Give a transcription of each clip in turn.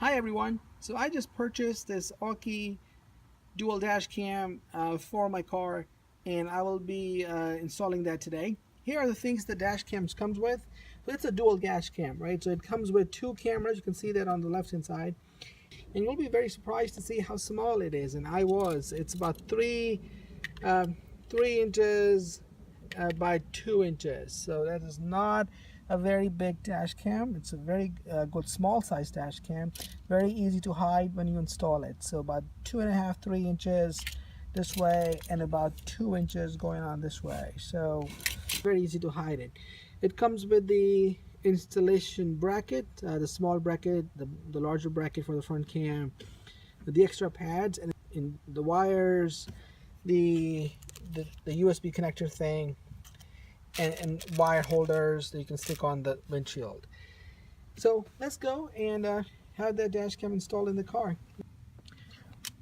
Hi everyone. So I just purchased this Aukey dual dash cam for my car, and I will be installing that today. Here are the things the dash cams comes with. So it's a dual dash cam, right? So it comes with two cameras. You can see that on the left hand side, and you'll be very surprised to see how small it is. And I was. It's about 3 inches by 2 inches. So that is not a very big dash cam. It's a very good small size dash cam, very easy to hide when you install it. So about 2.5 3 inches this way and about 2 inches going on this way, so very easy to hide it. It comes with the installation bracket, the small bracket, the larger bracket for the front cam, the extra pads, and in the wires, the USB connector thing, and wire holders that you can stick on the windshield. So let's go and have that dash cam installed in the car.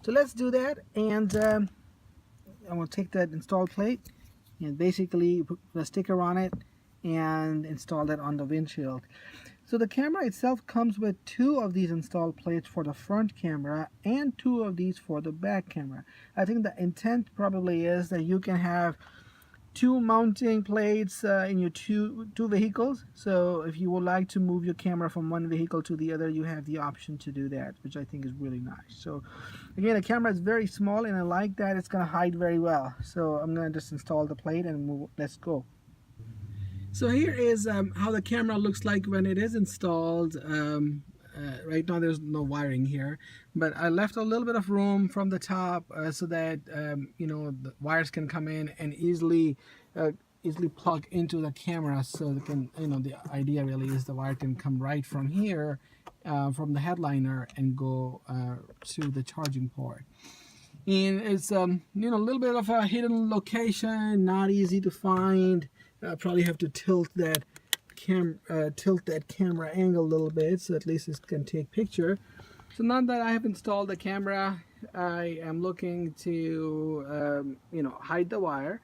So let's do that, and I'm going to take that install plate and basically put a sticker on it and install that on the windshield. So the camera itself comes with 2 of these install plates for the front camera and 2 of these for the back camera. I think the intent probably is that you can have 2 mounting plates in your two vehicles. So if you would like to move your camera from one vehicle to the other, you have the option to do that, which I think is really nice. So again, the camera is very small, and I like that it's going to hide very well. So I'm going to just install the plate and move. Let's go. So here is how the camera looks like when it is installed. Right now there's no wiring here, but I left a little bit of room from the top so that you know, the wires can come in and easily plug into the camera. So they can, you know, the idea really is the wire can come right from here, from the headliner, and go to the charging port. And it's you know, a little bit of a hidden location, not easy to find. Probably have to tilt that camera angle a little bit so at least it can take picture. So now that I have installed the camera, I am looking to you know, hide the wire.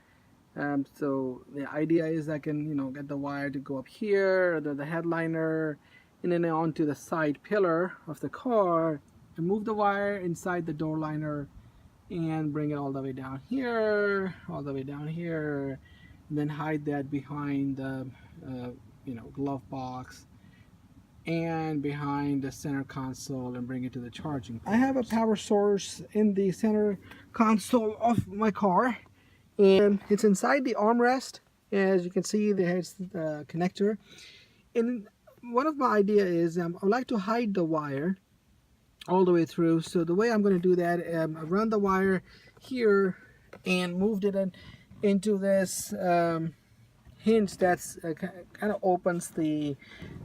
So the idea is I can, you know, get the wire to go up here, the headliner, and then onto the side pillar of the car, and move the wire inside the door liner and bring it all the way down here, all the way down here, and then hide that behind the you know, glove box and behind the center console, and bring it to the charging port. I have a power source in the center console of my car, and it's inside the armrest. As you can see, there's the connector. And one of my idea is I'd like to hide the wire all the way through. So the way I'm going to do that, I run the wire here and moved it into this hinge that's kind of opens the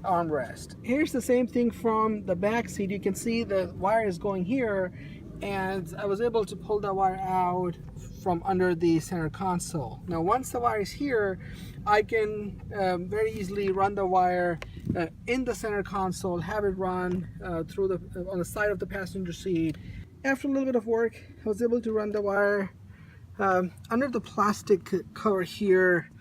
armrest. Here's the same thing from the back seat. You can see the wire is going here, and I was able to pull the wire out from under the center console. Now once the wire is here, I can very easily run the wire in the center console, have it run through the on the side of the passenger seat. After a little bit of work, I was able to run the wire under the plastic cover here,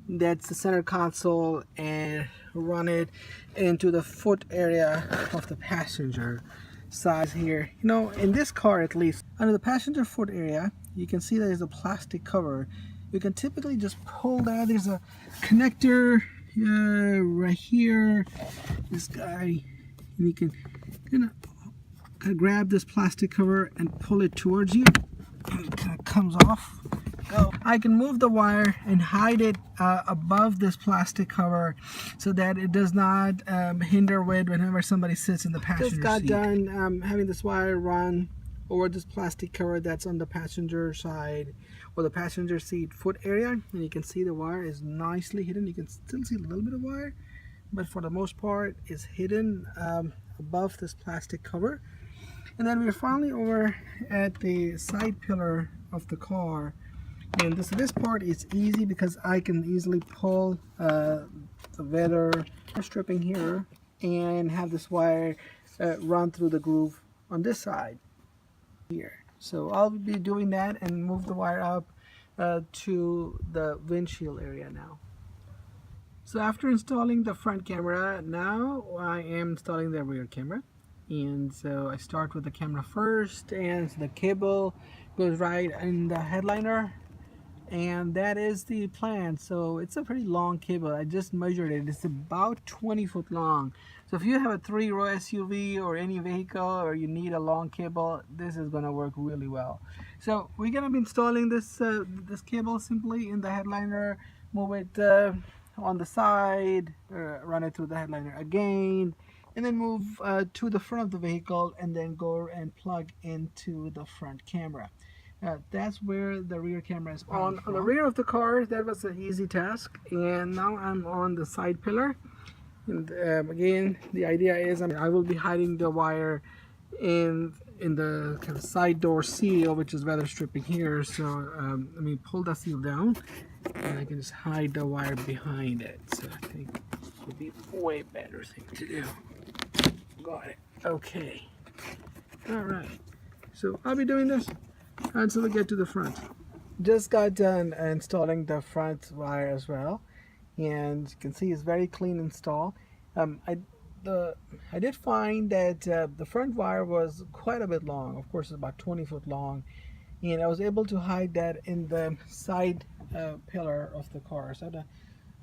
that's the center console, and run it into the foot area of the passenger side here. You know, in this car at least, under the passenger foot area, you can see there's a plastic cover. You can typically just pull that. There's a connector right here, this guy, and you can kind of grab this plastic cover and pull it towards you, and it kind of comes off. I can move the wire and hide it above this plastic cover so that it does not hinder with whenever somebody sits in the passenger seat. Just got done having this wire run over this plastic cover that's on the passenger side or the passenger seat foot area, and you can see the wire is nicely hidden. You can still see a little bit of wire, but for the most part it's hidden above this plastic cover. And then we're finally over at the side pillar of the car. And this part is easy because I can easily pull the weather stripping here and have this wire run through the groove on this side here. So I'll be doing that and move the wire up to the windshield area now. So after installing the front camera, now I am installing the rear camera. And so I start with the camera first, and the cable goes right in the headliner, and that is the plan. So it's a pretty long cable. I just measured it. It's about 20 foot long. So if you have a 3-row SUV or any vehicle, or you need a long cable, this is going to work really well. So we're going to be installing this this cable simply in the headliner. Move it on the side, run it through the headliner again, and then move to the front of the vehicle, and then go and plug into the front camera. That's where the rear camera is on the rear of the car. That was an easy task, and now I'm on the side pillar. And again, the idea is I will be hiding the wire in the kind of side door seal, which is weather stripping here. So let me pull the seal down, and I can just hide the wire behind it. So I think this would be a way better thing to do. Got it. Okay. All right. So I'll be doing this until we get to the front. Just got done installing the front wire as well, and you can see it's very clean install. I did find that the front wire was quite a bit long. Of course, it's about 20 foot long, and I was able to hide that in the side pillar of the car. So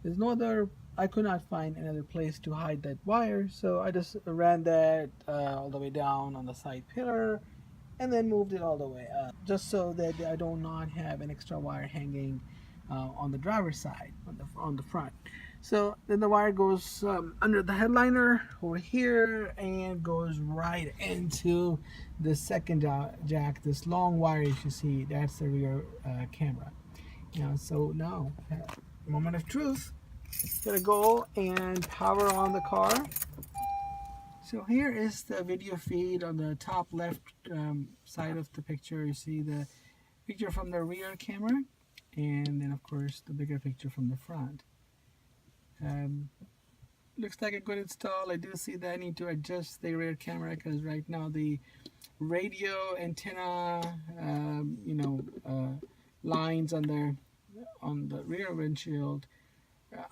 there's no other, I could not find another place to hide that wire, so I just ran that all the way down on the side pillar, and then moved it all the way up, just so that I do not have an extra wire hanging on the driver's side, on the front. So then the wire goes under the headliner over here, and goes right into the second jack. This long wire, as you see, that's the rear camera. So now, moment of truth. Gonna go and power on the car. So here is the video feed. On the top left side of the picture, you see the picture from the rear camera, and then of course the bigger picture from the front. Looks like a good install. I do see that I need to adjust the rear camera, because right now the radio antenna lines on the rear windshield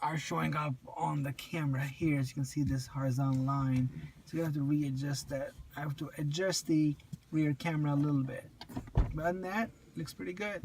are showing up on the camera here. As you can see, this horizontal line, so you have to readjust that. I have to adjust the rear camera a little bit, but other than that, looks pretty good.